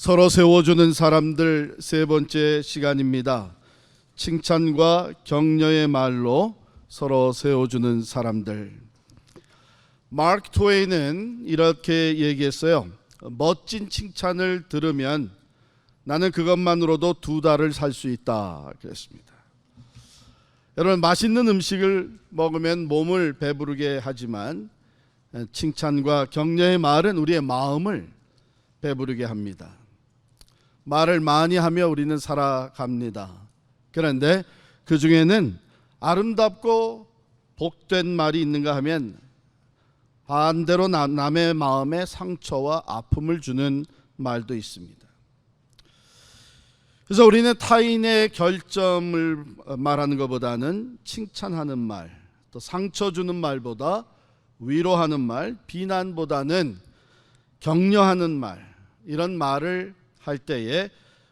서로 세워주는 사람들 세 번째 시간입니다. 칭찬과 격려의 말로 서로 세워주는 사람들. 마크 트웨이는 이렇게 얘기했어요. 멋진 칭찬을 들으면 나는 그것만으로도 2달을 살 수 있다 그랬습니다. 여러분, 맛있는 음식을 먹으면 몸을 배부르게 하지만 칭찬과 격려의 말은 우리의 마음을 배부르게 합니다. 말을 많이 하며 우리는 살아갑니다. 그런데 그 중에는 아름답고 복된 말이 있는가 하면 반대로 남의 마음에 상처와 아픔을 주는 말도 있습니다. 그래서 우리는 타인의 결점을 말하는 것보다는 칭찬하는 말, 또 상처 주는 말보다 위로하는 말, 비난보다는 격려하는 말, 이런 말을 할 때에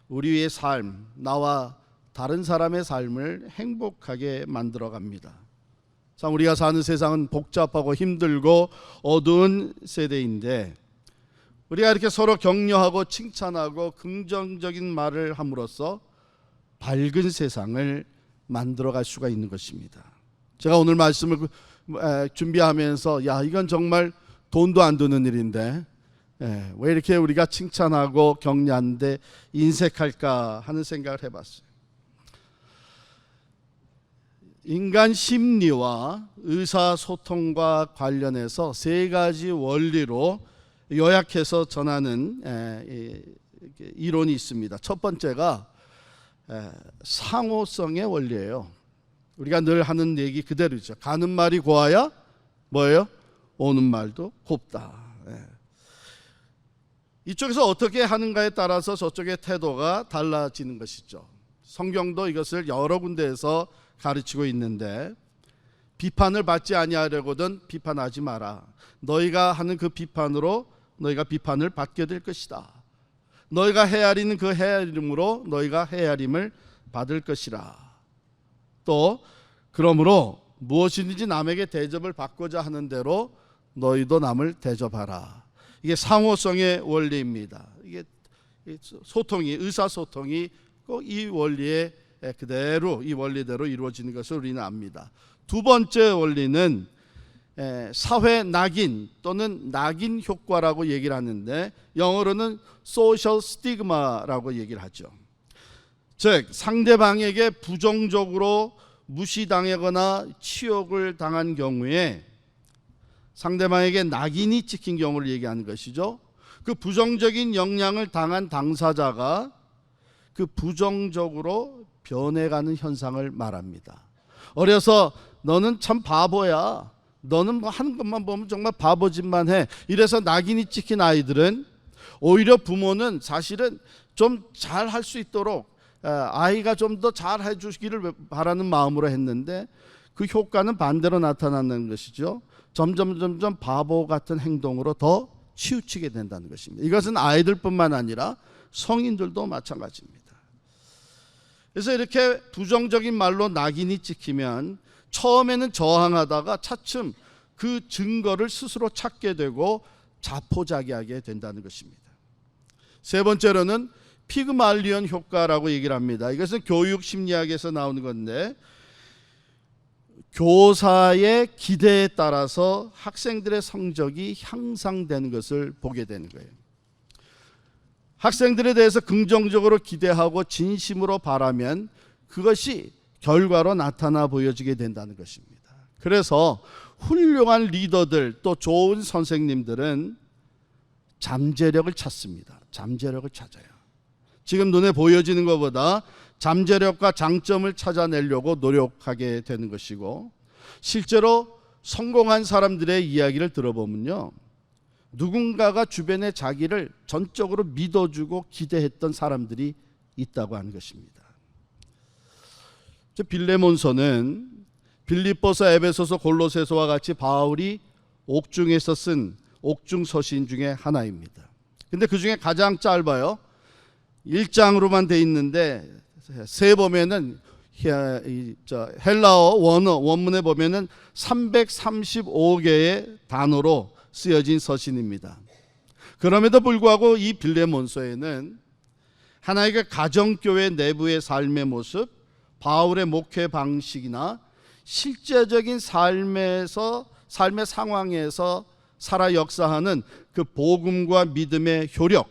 우리의 삶, 나와 다른 사람의 삶을 행복하게 만들어 갑니다. 참, 우리가 사는 세상은 복잡하고 힘들고 어두운 세대인데 우리가 이렇게 서로 격려하고 칭찬하고 긍정적인 말을 함으로써 밝은 세상을 만들어갈 수가 있는 것입니다. 제가 오늘 말씀을 준비하면서 이건 정말 돈도 안 드는 일인데 왜 이렇게 우리가 칭찬하고 격려하는데 인색할까 하는 생각을 해봤어요. 인간 심리와 의사소통과 관련해서 3가지 원리로 요약해서 전하는 이론이 있습니다. 첫 번째가 상호성의 원리예요. 우리가 늘 하는 얘기 그대로죠. 가는 말이 고와야 뭐예요? 오는 말도 곱다. 이쪽에서 어떻게 하는가에 따라서 저쪽의 태도가 달라지는 것이죠. 성경도 이것을 여러 군데에서 가르치고 있는데, 비판을 받지 아니하려거든 비판하지 마라. 너희가 하는 그 비판으로 너희가 비판을 받게 될 것이다. 너희가 헤아리는 그 헤아림으로 너희가 헤아림을 받을 것이라. 또 그러므로 무엇이든지 남에게 대접을 받고자 하는 대로 너희도 남을 대접하라. 이게 상호성의 원리입니다. 이게 소통이, 의사소통이 꼭 이 원리에 그대로, 이 원리대로 이루어지는 것을 우리는 압니다. 두 번째 원리는 사회 낙인 또는 낙인 효과라고 얘기를 하는데, 영어로는 social stigma라고 얘기를 하죠. 즉, 상대방에게 부정적으로 무시당하거나 치욕을 당한 경우에 상대방에게 낙인이 찍힌 경우를 얘기하는 것이죠. 그 부정적인 영향을 당한 당사자가 그 부정적으로 변해가는 현상을 말합니다. 어려서 너는 참 바보야, 너는 뭐 하는 것만 보면 정말 바보짓만 해, 이래서 낙인이 찍힌 아이들은 오히려 부모는 사실은 좀 잘 할 수 있도록 아이가 좀 더 잘 해주기를 바라는 마음으로 했는데 그 효과는 반대로 나타나는 것이죠. 점점 바보 같은 행동으로 더 치우치게 된다는 것입니다. 이것은 아이들뿐만 아니라 성인들도 마찬가지입니다. 그래서 이렇게 부정적인 말로 낙인이 찍히면 처음에는 저항하다가 차츰 그 증거를 스스로 찾게 되고 자포자기하게 된다는 것입니다. 세 번째로는 피그말리온 효과라고 얘기를 합니다. 이것은 교육 심리학에서 나오는 건데, 교사의 기대에 따라서 학생들의 성적이 향상되는 것을 보게 되는 거예요. 학생들에 대해서 긍정적으로 기대하고 진심으로 바라면 그것이 결과로 나타나 보여지게 된다는 것입니다. 그래서 훌륭한 리더들, 또 좋은 선생님들은 잠재력을 찾습니다. 잠재력을 찾아요. 지금 눈에 보여지는 것보다 잠재력과 장점을 찾아내려고 노력하게 되는 것이고, 실제로 성공한 사람들의 이야기를 들어보면요, 누군가가 주변에 자기를 전적으로 믿어주고 기대했던 사람들이 있다고 하는 것입니다. 빌레몬서는 빌립보서, 에베소서, 골로새서와 같이 바울이 옥중에서 쓴 옥중 서신 중에 하나입니다. 근데 그 중에 가장 짧아요. 1장으로만 돼 있는데 세 보면은 헬라어 원문에 보면은 335개의 단어로 쓰여진 서신입니다. 그럼에도 불구하고 이 빌레몬서에는 하나의 가정교회 내부의 삶의 모습, 바울의 목회 방식이나 실제적인 삶의 상황에서 살아 역사하는 그 복음과 믿음의 효력,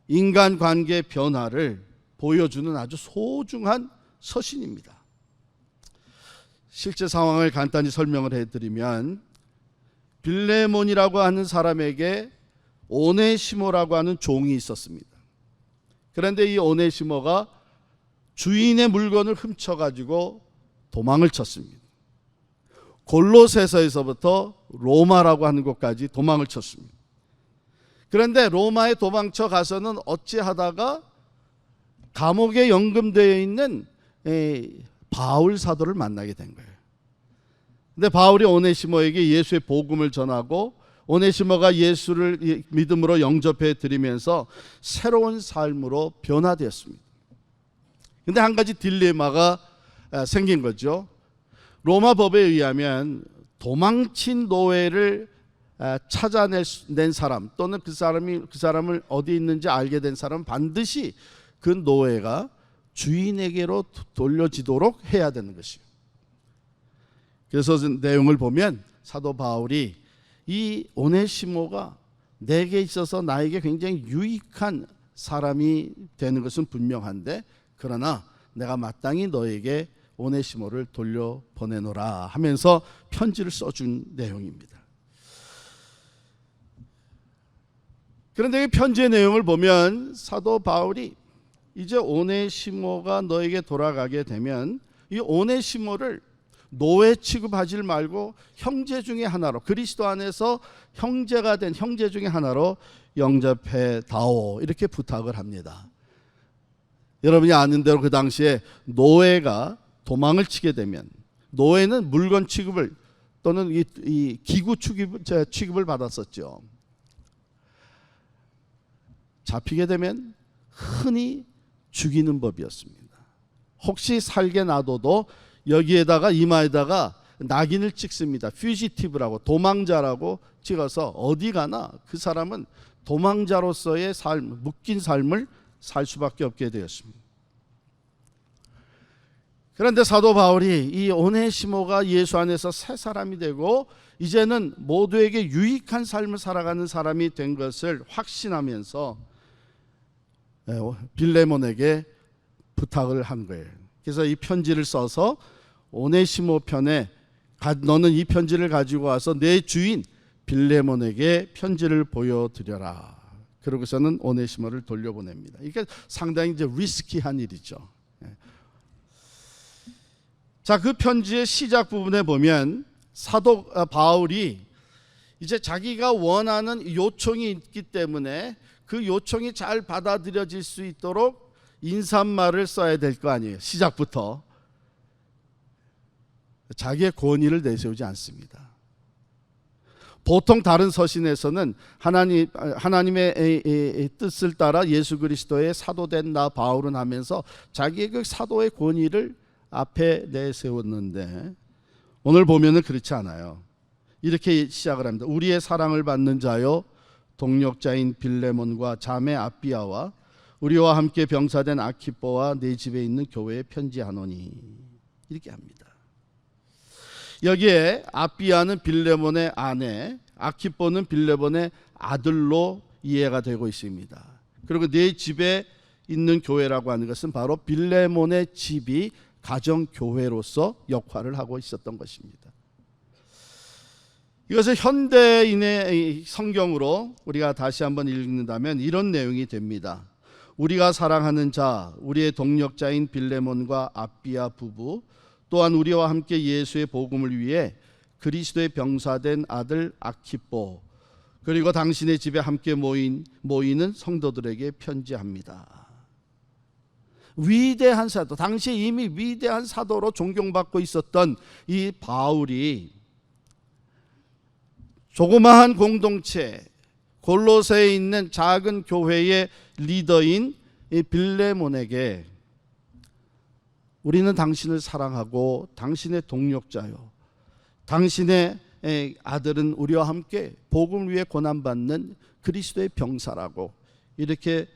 인간관계의 변화를 보여주는 아주 소중한 서신입니다. 실제 상황을 간단히 설명을 해드리면, 빌레몬이라고 하는 사람에게 오네시모라고 하는 종이 있었습니다. 그런데 이 오네시모가 주인의 물건을 훔쳐가지고 도망을 쳤습니다. 골로새서에서부터 로마라고 하는 곳까지 도망을 쳤습니다. 그런데 로마에 도망쳐 가서는 어찌하다가 감옥에 연금되어 있는 바울 사도를 만나게 된 거예요. 근데 바울이 오네시모에게 예수의 복음을 전하고 오네시모가 예수를 믿음으로 영접해 드리면서 새로운 삶으로 변화되었습니다. 근데 한 가지 딜레마가 생긴 거죠. 로마 법에 의하면 도망친 노예를 찾아낸 사람, 또는 그 사람을 어디 있는지 알게 된 사람은 반드시 그 노예가 주인에게로 돌려지도록 해야 되는 것이에요. 그래서 내용을 보면 사도 바울이 이 오네시모가 내게 있어서 나에게 굉장히 유익한 사람이 되는 것은 분명한데, 그러나 내가 마땅히 너에게 오네시모를 돌려보내노라 하면서 편지를 써준 내용입니다. 그런데 이 편지의 내용을 보면 사도 바울이 이제 오네시모가 너에게 돌아가게 되면 이 오네시모를 노예 취급하지 말고 형제 중에 하나로, 그리스도 안에서 형제가 된 형제 중에 하나로 영접해 다오, 이렇게 부탁을 합니다. 여러분이 아는 대로 그 당시에 노예가 도망을 치게 되면 노예는 물건 취급을 또는 이 기구 취급을 받았었죠. 잡히게 되면 흔히 죽이는 법이었습니다. 혹시 살게 놔둬도 여기에다가 이마에다가 낙인을 찍습니다. 퓨지티브라고, 도망자라고 찍어서 어디 가나 그 사람은 도망자로서의 삶, 묶인 삶을 살 수밖에 없게 되었습니다. 그런데 사도 바울이 이 오네시모가 예수 안에서 새 사람이 되고 이제는 모두에게 유익한 삶을 살아가는 사람이 된 것을 확신하면서 빌레몬에게 부탁을 한 거예요. 그래서 이 편지를 써서 오네시모 편에 너는 이 편지를 가지고 와서 내 주인 빌레몬에게 편지를 보여드려라. 그러고서는 오네시모를 돌려보냅니다. 이게 상당히 이제 리스키한 일이죠. 자, 그 편지의 시작 부분에 보면 사도 바울이 이제 자기가 원하는 요청이 있기 때문에 그 요청이 잘 받아들여질 수 있도록 인사말을 써야 될 거 아니에요. 시작부터 자기의 권위를 내세우지 않습니다. 보통 다른 서신에서는 하나님의 뜻을 따라 예수 그리스도의 사도된 나 바울은 하면서 자기의 그 사도의 권위를 앞에 내세웠는데, 오늘 보면은 그렇지 않아요. 이렇게 시작을 합니다. 우리의 사랑을 받는 자요, 동력자인 빌레몬과 자매 아비아와 우리와 함께 병사된 아키뽀와 내 집에 있는 교회에 편지하노니, 이렇게 합니다. 여기에 아비아는 빌레몬의 아내, 아키뽀는 빌레몬의 아들로 이해가 되고 있습니다. 그리고 내 집에 있는 교회라고 하는 것은 바로 빌레몬의 집이 가정교회로서 역할을 하고 있었던 것입니다. 이것을 현대인의 성경으로 우리가 다시 한번 읽는다면 이런 내용이 됩니다. 우리가 사랑하는 자, 우리의 동력자인 빌레몬과 아비아 부부, 또한 우리와 함께 예수의 복음을 위해 그리스도의 병사된 아들 아키뽀, 그리고 당신의 집에 함께 모이는 성도들에게 편지합니다. 위대한 사도, 당시에 이미 위대한 사도로 존경받고 있었던 이 바울이 조그마한 공동체 골로새에 있는 작은 교회의 리더인 이 빌레몬에게 우리는 당신을 사랑하고 당신의 동력자요, 당신의 아들은 우리와 함께 복음을 위해 고난받는 그리스도의 병사라고 이렇게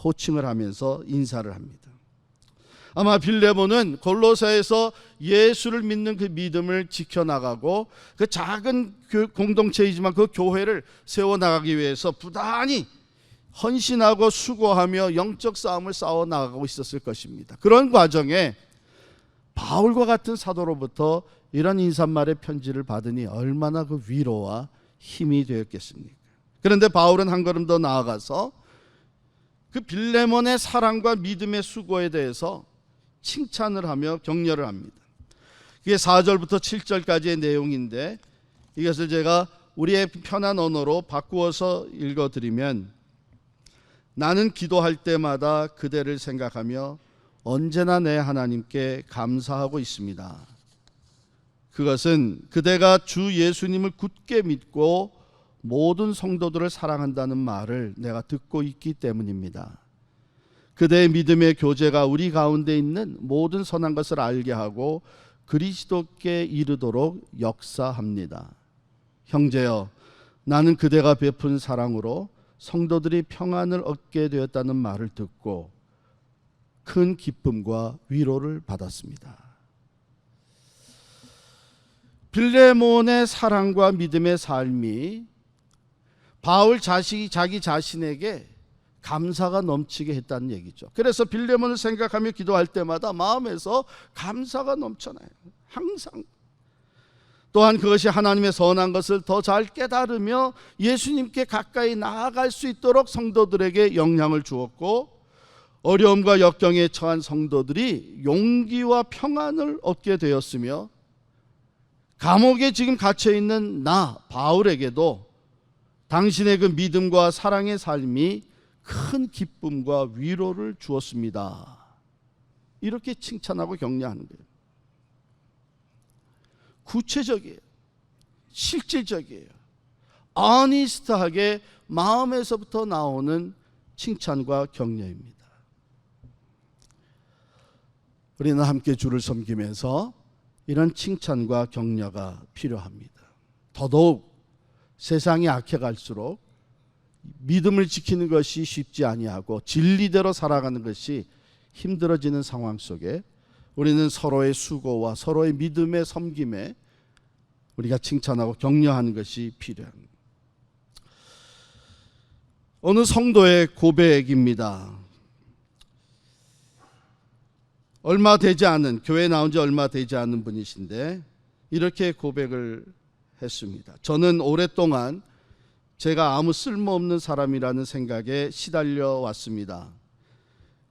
호칭을 하면서 인사를 합니다. 아마 빌레몬은 골로새에서 예수를 믿는 그 믿음을 지켜나가고 그 작은 공동체이지만 그 교회를 세워나가기 위해서 부단히 헌신하고 수고하며 영적 싸움을 싸워나가고 있었을 것입니다. 그런 과정에 바울과 같은 사도로부터 이런 인사말의 편지를 받으니 얼마나 그 위로와 힘이 되었겠습니까? 그런데 바울은 한 걸음 더 나아가서 그 빌레몬의 사랑과 믿음의 수고에 대해서 칭찬을 하며 격려를 합니다. 이게 4절부터 7절까지의 내용인데 이것을 제가 우리의 편한 언어로 바꾸어서 읽어드리면, 나는 기도할 때마다 그대를 생각하며 언제나 내 하나님께 감사하고 있습니다. 그것은 그대가 주 예수님을 굳게 믿고 모든 성도들을 사랑한다는 말을 내가 듣고 있기 때문입니다. 그대의 믿음의 교제가 우리 가운데 있는 모든 선한 것을 알게 하고 그리스도께 이르도록 역사합니다. 형제여, 나는 그대가 베푼 사랑으로 성도들이 평안을 얻게 되었다는 말을 듣고 큰 기쁨과 위로를 받았습니다. 빌레몬의 사랑과 믿음의 삶이 바울 자기 자신에게 감사가 넘치게 했다는 얘기죠. 그래서 빌레몬을 생각하며 기도할 때마다 마음에서 감사가 넘쳐나요. 항상. 또한 그것이 하나님의 선한 것을 더 잘 깨달으며 예수님께 가까이 나아갈 수 있도록 성도들에게 영향을 주었고, 어려움과 역경에 처한 성도들이 용기와 평안을 얻게 되었으며, 감옥에 지금 갇혀 있는 나 바울에게도 당신의 그 믿음과 사랑의 삶이 큰 기쁨과 위로를 주었습니다. 이렇게 칭찬하고 격려하는 거예요. 구체적이에요. 실질적이에요. 어니스트하게 마음에서부터 나오는 칭찬과 격려입니다. 우리는 함께 주를 섬기면서 이런 칭찬과 격려가 필요합니다. 더더욱 세상이 악해갈수록 믿음을 지키는 것이 쉽지 아니하고 진리대로 살아가는 것이 힘들어지는 상황 속에 우리는 서로의 수고와 서로의 믿음의 섬김에 우리가 칭찬하고 격려하는 것이 필요합니다. 어느 성도의 고백입니다. 얼마 되지 않은, 교회에 나온 지 얼마 되지 않은 분이신데 이렇게 고백을 했습니다. 저는 오랫동안 제가 아무 쓸모없는 사람이라는 생각에 시달려 왔습니다.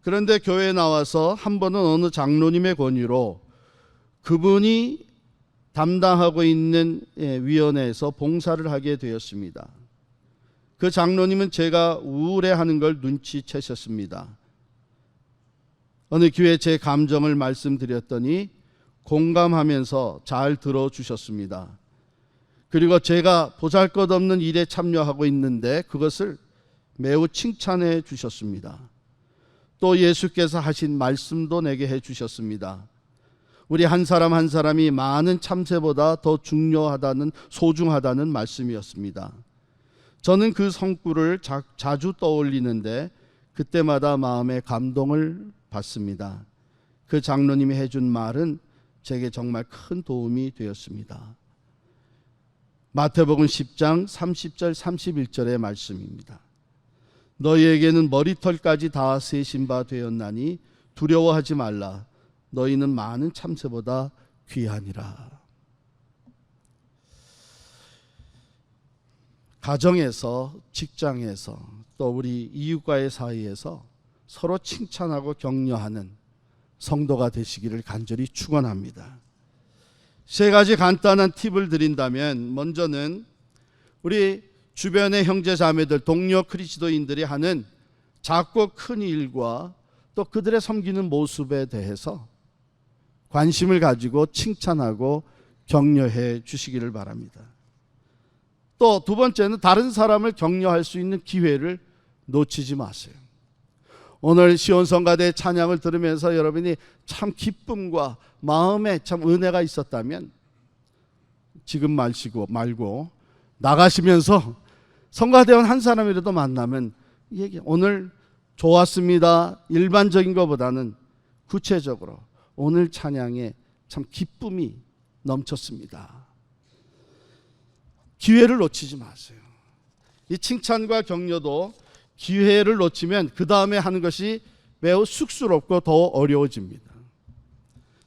그런데 교회에 나와서 한 번은 어느 장로님의 권유로 그분이 담당하고 있는 위원회에서 봉사를 하게 되었습니다. 그 장로님은 제가 우울해하는 걸 눈치채셨습니다. 어느 기회에 제 감정을 말씀드렸더니 공감하면서 잘 들어주셨습니다. 그리고 제가 보잘것없는 일에 참여하고 있는데 그것을 매우 칭찬해 주셨습니다. 또 예수께서 하신 말씀도 내게 해 주셨습니다. 우리 한 사람 한 사람이 많은 참새보다 더 중요하다는, 소중하다는 말씀이었습니다. 저는 그 성구를 자주 떠올리는데 그때마다 마음에 감동을 받습니다. 그 장로님이 해준 말은 제게 정말 큰 도움이 되었습니다. 마태복음 10장 30절 31절의 말씀입니다. 너희에게는 머리털까지 다 세신 바 되었나니 두려워하지 말라. 너희는 많은 참새보다 귀하니라. 가정에서, 직장에서, 또 우리 이웃과의 사이에서 서로 칭찬하고 격려하는 성도가 되시기를 간절히 축원합니다. 세 가지 간단한 팁을 드린다면, 먼저는 우리 주변의 형제 자매들, 동료 그리스도인들이 하는 작고 큰 일과 또 그들의 섬기는 모습에 대해서 관심을 가지고 칭찬하고 격려해 주시기를 바랍니다. 또 두 번째는 다른 사람을 격려할 수 있는 기회를 놓치지 마세요. 오늘 시온성가대 찬양을 들으면서 여러분이 참 기쁨과 마음에 참 은혜가 있었다면 지금 말고 나가시면서 성가대원 한 사람이라도 만나면 얘기, 오늘 좋았습니다. 일반적인 것보다는 구체적으로 오늘 찬양에 참 기쁨이 넘쳤습니다. 기회를 놓치지 마세요. 이 칭찬과 격려도 기회를 놓치면 그 다음에 하는 것이 매우 쑥스럽고 더 어려워집니다.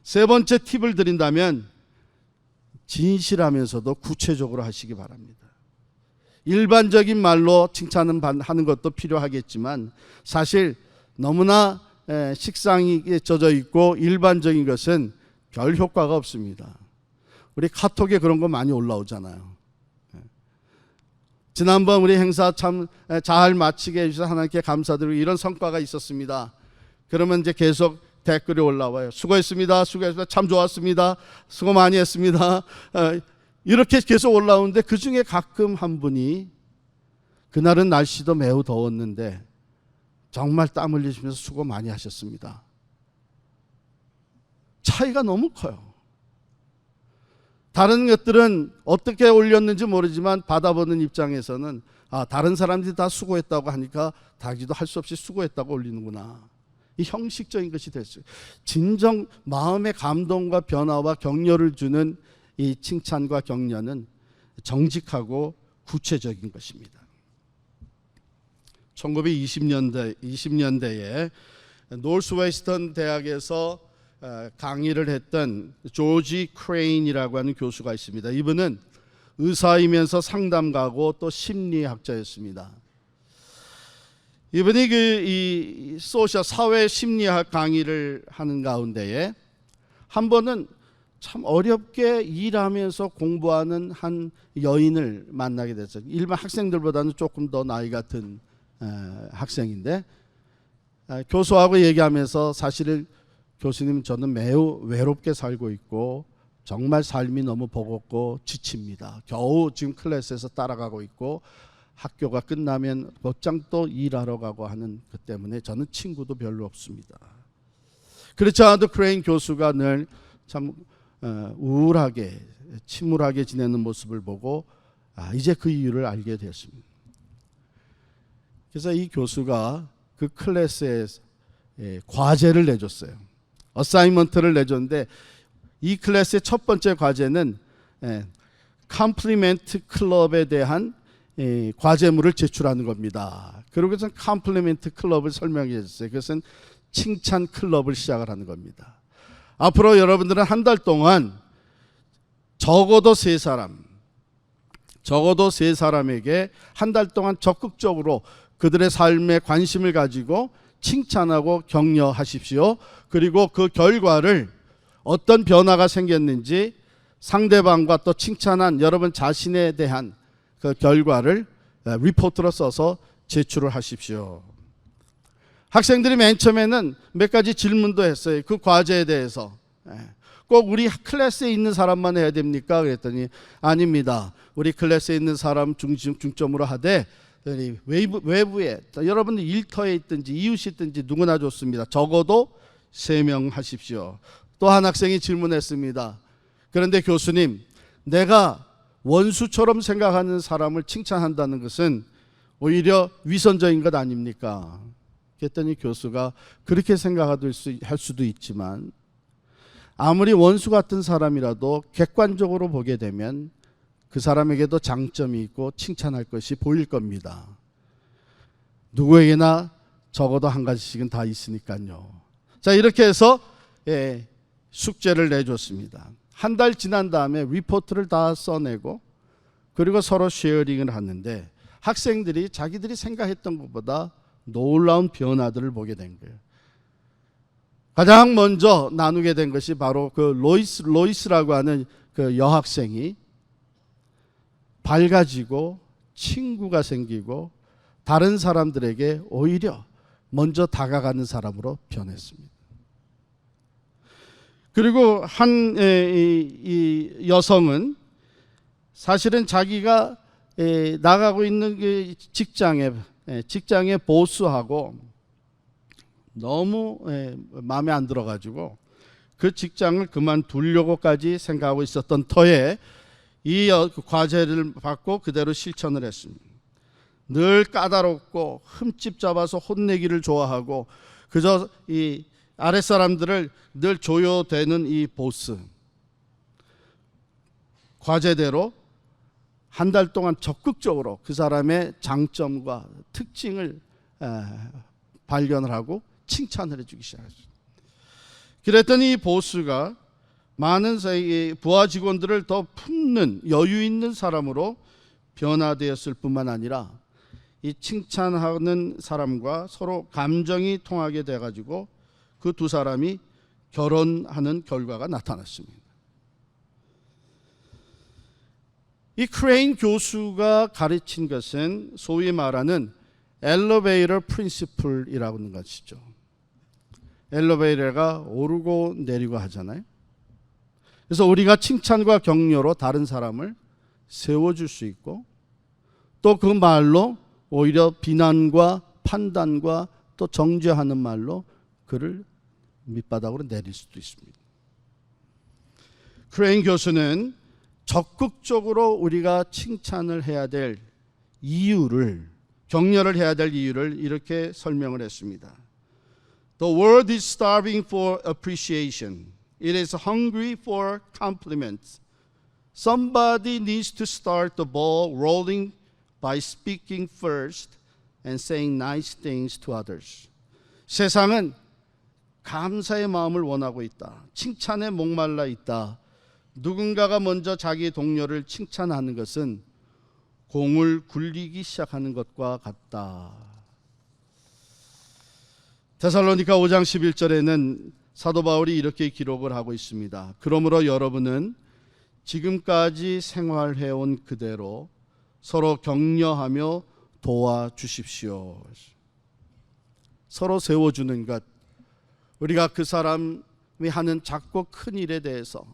세 번째 팁을 드린다면 진실하면서도 구체적으로 하시기 바랍니다. 일반적인 말로 칭찬은 하는 것도 필요하겠지만 사실 너무나 식상이 젖어 있고 일반적인 것은 별 효과가 없습니다. 우리 카톡에 그런 거 많이 올라오잖아요. 지난번 우리 행사 참 잘 마치게 해주셔서 하나님께 감사드리고 이런 성과가 있었습니다. 그러면 이제 계속 댓글이 올라와요. 수고했습니다. 수고했습니다. 참 좋았습니다. 수고 많이 했습니다. 이렇게 계속 올라오는데 그 중에 가끔 한 분이 그날은 날씨도 매우 더웠는데 정말 땀 흘리시면서 수고 많이 하셨습니다. 차이가 너무 커요. 다른 것들은 어떻게 올렸는지 모르지만 받아보는 입장에서는 다른 사람들이 다 수고했다고 하니까 자기도 할 수 없이 수고했다고 올리는구나. 이 형식적인 것이 됐어요. 진정 마음의 감동과 변화와 격려를 주는 이 칭찬과 격려는 정직하고 구체적인 것입니다. 1920년대에 노스웨스턴 대학에서 강의를 했던 조지 크레인이라고 하는 교수가 있습니다. 이분은 의사이면서 상담가고 또 심리학자였습니다. 이분이 이 소셜 사회 심리학 강의를 하는 가운데에 한 번은 참 어렵게 일하면서 공부하는 한 여인을 만나게 됐어요. 일반 학생들보다는 조금 더 나이 같은 학생인데 교수하고 얘기하면서 사실은 교수님 저는 매우 외롭게 살고 있고 정말 삶이 너무 버겁고 지칩니다. 겨우 지금 클래스에서 따라가고 있고 학교가 끝나면 곧장 또 일하러 가고 하는 것 때문에 저는 친구도 별로 없습니다. 그렇지 않아도 크레인 교수가 늘 참 우울하게 침울하게 지내는 모습을 보고 이제 그 이유를 알게 되었습니다. 그래서 이 교수가 그 클래스에 과제를 내줬어요. 어사이먼트를 내줬는데 이 클래스의 첫 번째 과제는 컴플리멘트 클럽에 대한 과제물을 제출하는 겁니다. 그러고서 컴플리멘트 클럽을 설명해 줬어요. 그것은 칭찬 클럽을 시작을 하는 겁니다. 앞으로 여러분들은 한 달 동안 적어도 세 사람에게 한 달 동안 적극적으로 그들의 삶에 관심을 가지고 칭찬하고 격려하십시오. 그리고 그 결과를 어떤 변화가 생겼는지 상대방과 또 칭찬한 여러분 자신에 대한 그 결과를 리포트로 써서 제출을 하십시오. 학생들이 맨 처음에는 몇 가지 질문도 했어요. 그 과제에 대해서. 꼭 우리 클래스에 있는 사람만 해야 됩니까? 그랬더니 아닙니다. 우리 클래스에 있는 사람 중점으로 하되 외부에 여러분들 일터에 있든지 이웃이 있든지 누구나 좋습니다. 적어도 3명 하십시오. 또 한 학생이 질문했습니다. 그런데 교수님, 내가 원수처럼 생각하는 사람을 칭찬한다는 것은 오히려 위선적인 것 아닙니까? 그랬더니 교수가 그렇게 생각할 수도 있지만 아무리 원수 같은 사람이라도 객관적으로 보게 되면 그 사람에게도 장점이 있고 칭찬할 것이 보일 겁니다. 누구에게나 적어도 한 가지씩은 다 있으니까요. 자, 이렇게 해서 숙제를 내줬습니다. 한 달 지난 다음에 리포트를 다 써내고 그리고 서로 쉐어링을 하는데 학생들이 자기들이 생각했던 것보다 놀라운 변화들을 보게 된 거예요. 가장 먼저 나누게 된 것이 바로 그 로이스라고 하는 그 여학생이 밝아지고 친구가 생기고 다른 사람들에게 오히려 먼저 다가가는 사람으로 변했습니다. 그리고 이 여성은 사실은 자기가 나가고 있는 그 직장의 보스하고 너무 마음에 안 들어가지고 그 직장을 그만두려고까지 생각하고 있었던 터에 이 과제를 받고 그대로 실천을 했습니다. 늘 까다롭고 흠집 잡아서 혼내기를 좋아하고 그저 이 아랫사람들을 늘 조여대는 이 보스, 과제대로 한 달 동안 적극적으로 그 사람의 장점과 특징을 발견을 하고 칭찬을 해주기 시작했습니다. 그랬더니 이 보스가 많은 부하 직원들을 더 품는 여유 있는 사람으로 변화되었을 뿐만 아니라 이 칭찬하는 사람과 서로 감정이 통하게 돼가지고 그 두 사람이 결혼하는 결과가 나타났습니다. 이 크레인 교수가 가르친 것은 소위 말하는 엘리베이터 프린시플이라고 하는 것이죠. 엘리베이터가 오르고 내리고 하잖아요. 그래서 우리가 칭찬과 격려로 다른 사람을 세워줄 수 있고 또 그 말로 오히려 비난과 판단과 또 정죄하는 말로 그를 밑바닥으로 내릴 수도 있습니다. 크레인 교수는 적극적으로 우리가 칭찬을 해야 될 이유를, 격려를 해야 될 이유를 이렇게 설명을 했습니다. The world is starving for appreciation. It is hungry for compliments. Somebody needs to start the ball rolling by speaking first and saying nice things to others. 세상은 감사의 마음을 원하고 있다. 칭찬에 목말라 있다. 누군가가 먼저 자기 동료를 칭찬하는 것은 공을 굴리기 시작하는 것과 같다. 데살로니가 5장 11절에는 사도 바울이 이렇게 기록을 하고 있습니다. 그러므로 여러분은 지금까지 생활해온 그대로 서로 격려하며 도와주십시오. 서로 세워주는 것, 우리가 그 사람이 하는 작고 큰 일에 대해서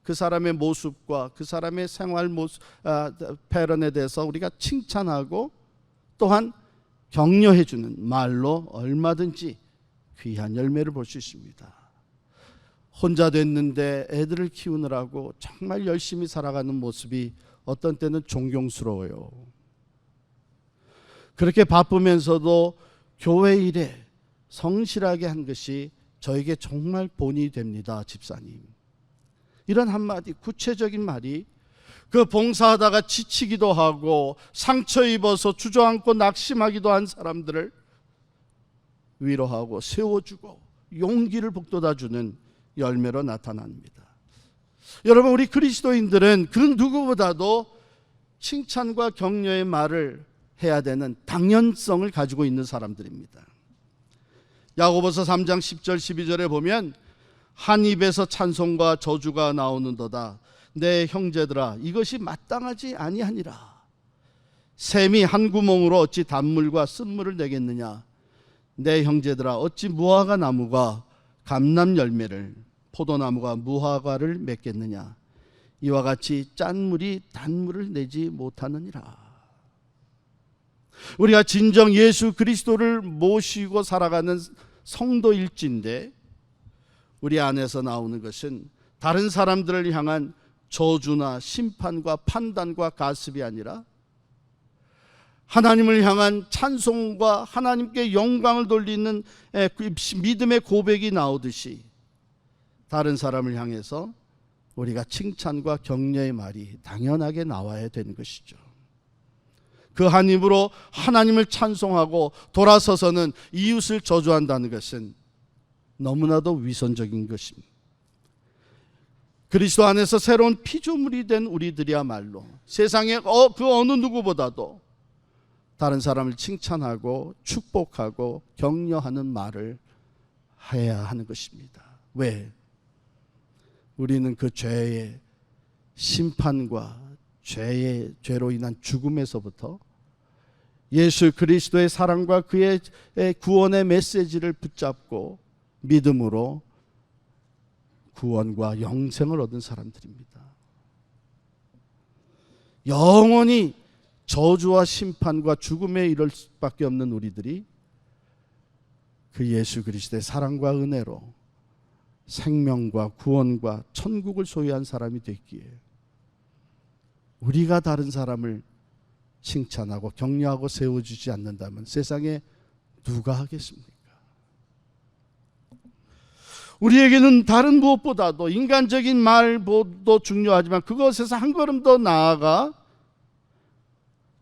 그 사람의 모습과 그 사람의 생활 패런에 대해서 우리가 칭찬하고 또한 격려해주는 말로 얼마든지 귀한 열매를 볼 수 있습니다. 혼자 됐는데 애들을 키우느라고 정말 열심히 살아가는 모습이 어떤 때는 존경스러워요. 그렇게 바쁘면서도 교회 일에 성실하게 한 것이 저에게 정말 본이 됩니다, 집사님. 이런 한마디 구체적인 말이 그 봉사하다가 지치기도 하고 상처 입어서 주저앉고 낙심하기도 한 사람들을 위로하고 세워주고 용기를 북돋아주는 열매로 나타납니다. 여러분, 우리 그리스도인들은 그 누구보다도 칭찬과 격려의 말을 해야 되는 당연성을 가지고 있는 사람들입니다. 야고보서 3장 10절 12절에 보면 한 입에서 찬송과 저주가 나오는도다. 내 형제들아, 이것이 마땅하지 아니하니라. 샘이 한 구멍으로 어찌 단물과 쓴물을 내겠느냐. 내 형제들아, 어찌 무화과 나무가 감람 열매를, 포도나무가 무화과를 맺겠느냐. 이와 같이 짠 물이 단물을 내지 못하느니라. 우리가 진정 예수 그리스도를 모시고 살아가는 성도일진데 우리 안에서 나오는 것은 다른 사람들을 향한 저주나 심판과 판단과 가습이 아니라 하나님을 향한 찬송과 하나님께 영광을 돌리는 믿음의 고백이 나오듯이 다른 사람을 향해서 우리가 칭찬과 격려의 말이 당연하게 나와야 되는 것이죠. 그 한 입으로 하나님을 찬송하고 돌아서서는 이웃을 저주한다는 것은 너무나도 위선적인 것입니다. 그리스도 안에서 새로운 피조물이 된 우리들이야말로 세상의 그 어느 누구보다도 다른 사람을 칭찬하고 축복하고 격려하는 말을 해야 하는 것입니다. 왜? 우리는 그 죄의 심판과 죄로 인한 죽음에서부터 예수 그리스도의 사랑과 그의 구원의 메시지를 붙잡고 믿음으로 구원과 영생을 얻은 사람들입니다. 영원히 저주와 심판과 죽음에 이를 수밖에 없는 우리들이 그 예수 그리스도의 사랑과 은혜로 생명과 구원과 천국을 소유한 사람이 됐기에 우리가 다른 사람을 칭찬하고 격려하고 세워주지 않는다면 세상에 누가 하겠습니까? 우리에게는 다른 무엇보다도 인간적인 말도 중요하지만 그것에서 한 걸음 더 나아가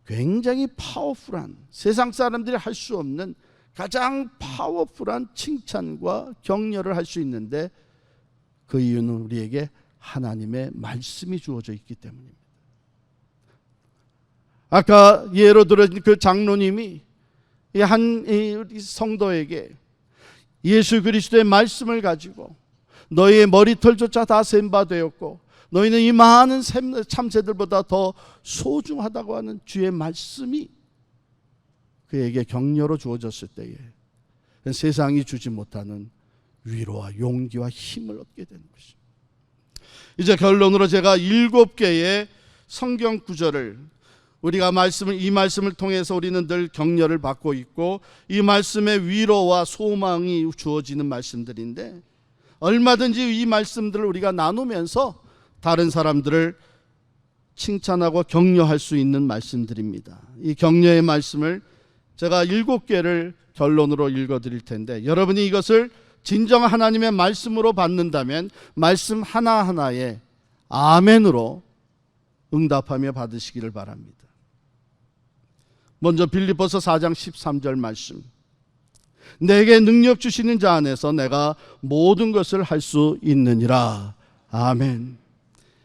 굉장히 파워풀한, 세상 사람들이 할 수 없는 가장 파워풀한 칭찬과 격려를 할 수 있는데, 그 이유는 우리에게 하나님의 말씀이 주어져 있기 때문입니다. 아까 예로 들어진 그 장로님이 한 성도에게 예수 그리스도의 말씀을 가지고 너희의 머리털조차 다 센 바 되었고 너희는 이 많은 참새들보다 더 소중하다고 하는 주의 말씀이 그에게 격려로 주어졌을 때에 세상이 주지 못하는 위로와 용기와 힘을 얻게 되는 것입니다. 이제 결론으로 제가 7개의 성경 구절을, 우리가 이 말씀을 통해서 우리는 늘 격려를 받고 있고 이 말씀의 위로와 소망이 주어지는 말씀들인데, 얼마든지 이 말씀들을 우리가 나누면서 다른 사람들을 칭찬하고 격려할 수 있는 말씀들입니다. 이 격려의 말씀을 제가 7개를 결론으로 읽어드릴 텐데, 여러분이 이것을 진정한 하나님의 말씀으로 받는다면 말씀 하나하나에 아멘으로 응답하며 받으시기를 바랍니다. 먼저 빌립보서 4장 13절 말씀, 내게 능력 주시는 자 안에서 내가 모든 것을 할 수 있느니라. 아멘.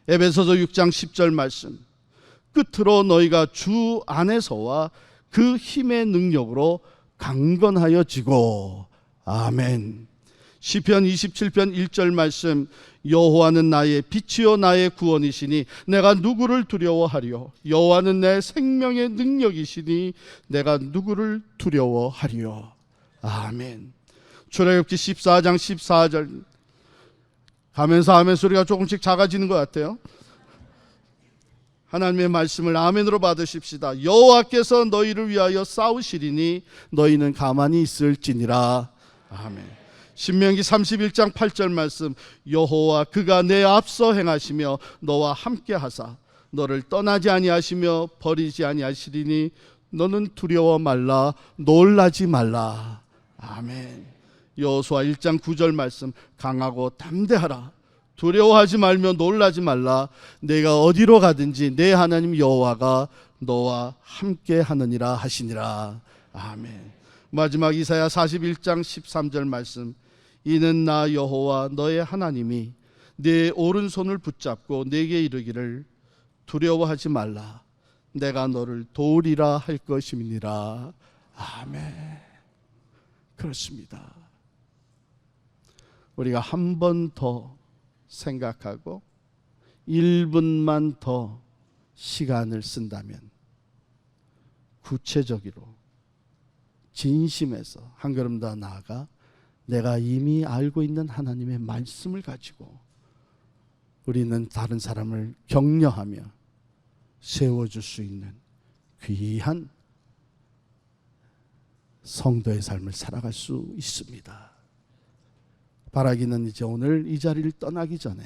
에베소서 6장 10절 말씀, 끝으로 너희가 주 안에서와 그 힘의 능력으로 강건하여지고. 아멘. 시편 27편 1절 말씀, 여호와는 나의 빛이요 나의 구원이시니 내가 누구를 두려워하리요. 여호와는 내 생명의 능력이시니 내가 누구를 두려워하리요. 아멘. 출애굽기 14장 14절, 가면서 아멘 소리가 조금씩 작아지는 것 같아요. 하나님의 말씀을 아멘으로 받으십시다. 여호와께서 너희를 위하여 싸우시리니 너희는 가만히 있을지니라. 아멘. 신명기 31장 8절 말씀, 여호와 그가 내 앞서 행하시며 너와 함께 하사 너를 떠나지 아니하시며 버리지 아니하시리니 너는 두려워 말라, 놀라지 말라. 아멘. 여호수아 1장 9절 말씀, 강하고 담대하라, 두려워하지 말며 놀라지 말라, 내가 어디로 가든지 내 하나님 여호와가 너와 함께 하느니라 하시니라. 아멘. 마지막 이사야 41장 13절 말씀, 이는 나 여호와 너의 하나님이 네 오른손을 붙잡고 내게 이르기를 두려워하지 말라, 내가 너를 도우리라 할 것임이니라. 아멘. 그렇습니다. 우리가 한 번 더 생각하고 1분만 더 시간을 쓴다면 구체적으로 진심에서 한 걸음 더 나아가 내가 이미 알고 있는 하나님의 말씀을 가지고 우리는 다른 사람을 격려하며 세워줄 수 있는 귀한 성도의 삶을 살아갈 수 있습니다. 바라기는 이제 오늘 이 자리를 떠나기 전에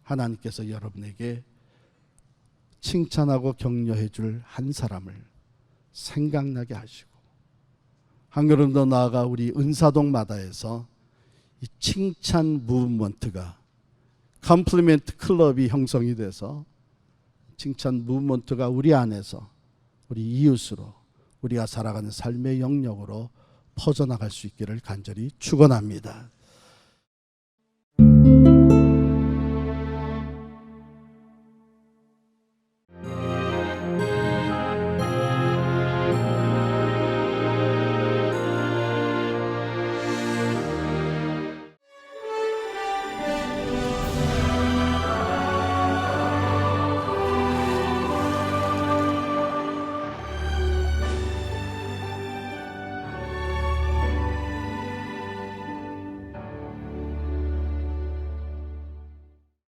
하나님께서 여러분에게 칭찬하고 격려해 줄 한 사람을 생각나게 하시고 한 걸음 더 나아가 우리 은사동 마다에서 이 칭찬 무브먼트가, 컴플리멘트 클럽이 형성이 돼서 칭찬 무브먼트가 우리 안에서 우리 이웃으로 우리가 살아가는 삶의 영역으로 퍼져나갈 수 있기를 간절히 축원합니다.